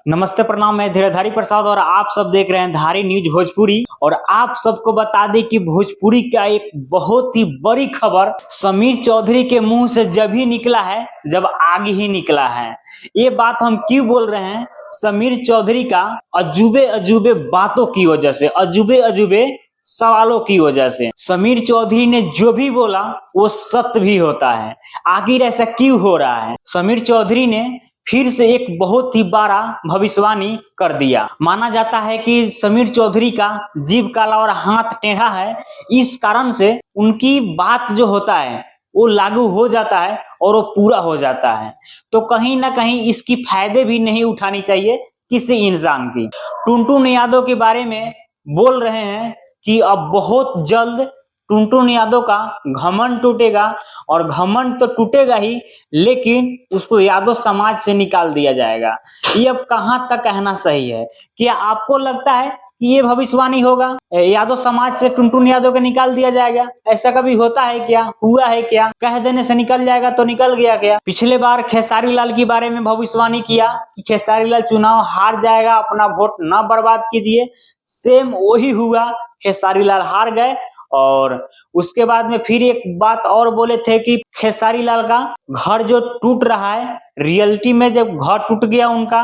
नमस्ते प्रणाम, मैं धीरधारी प्रसाद और आप सब देख रहे हैं धारी न्यूज भोजपुरी। और आप सबको बता दें कि भोजपुरी का एक बहुत ही बड़ी खबर समीर चौधरी के मुंह से जब ही निकला है जब आगे ही निकला है। ये बात हम क्यों बोल रहे हैं? समीर चौधरी का अजूबे अजूबे बातों की वजह से, अजूबे अजूबे सवालों की वजह से। समीर चौधरी ने जो भी बोला वो सत्य भी होता है। आखिर ऐसा क्यों हो रहा है? समीर चौधरी ने फिर से एक बहुत ही बड़ा भविष्यवाणी कर दिया। माना जाता है कि समीर चौधरी का जीभ काला और हाथ टेढ़ा है, इस कारण से उनकी बात जो होता है वो लागू हो जाता है और वो पूरा हो जाता है। तो कहीं ना कहीं इसकी फायदे भी नहीं उठानी चाहिए किसी इंसान की। टुनटुन यादव के बारे में बोल रहे हैं कि अब बहुत जल्द टुनटुन यादव का घमंड टूटेगा, और घमंड तो टूटेगा ही, लेकिन उसको यादव समाज से निकाल दिया जाएगा। ये अब कहां तक कहना सही है? क्या आपको लगता है कि ये भविष्यवाणी होगा, यादव समाज से टुनटुन यादव को निकाल दिया जाएगा? ऐसा कभी होता है क्या? हुआ है क्या? कह देने से निकल जाएगा तो निकल गया क्या? पिछले बार खेसारी लाल के बारे में भविष्यवाणी किया कि खेसारी लाल चुनाव हार जाएगा, अपना वोट ना बर्बाद कीजिए। सेम वही हुआ, खेसारी लाल हार गए। और उसके बाद में फिर एक बात और बोले थे कि खेसारी लाल का घर जो टूट रहा है, रियलिटी में जब घर टूट गया उनका,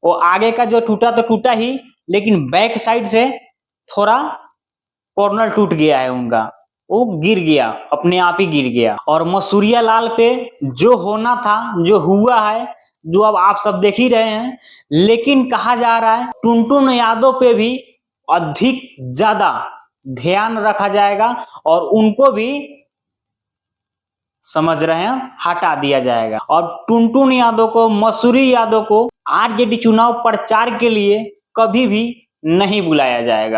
वो आगे का जो टूटा तो टूटा ही, लेकिन बैक साइड से थोड़ा कॉर्नर टूट गया है उनका, वो गिर गया, अपने आप ही गिर गया। और मसूरिया लाल पे जो होना था, जो हुआ है, जो अब आप सब देख ही रहे हैं। लेकिन कहा जा रहा है टुनटुन यादव पे भी अधिक ज्यादा ध्यान रखा जाएगा और उनको भी, समझ रहे हैं, हटा दिया जाएगा। और टुनटुन यादव को, मसूरी यादव को आरजेडी चुनाव प्रचार के लिए कभी भी नहीं बुलाया जाएगा।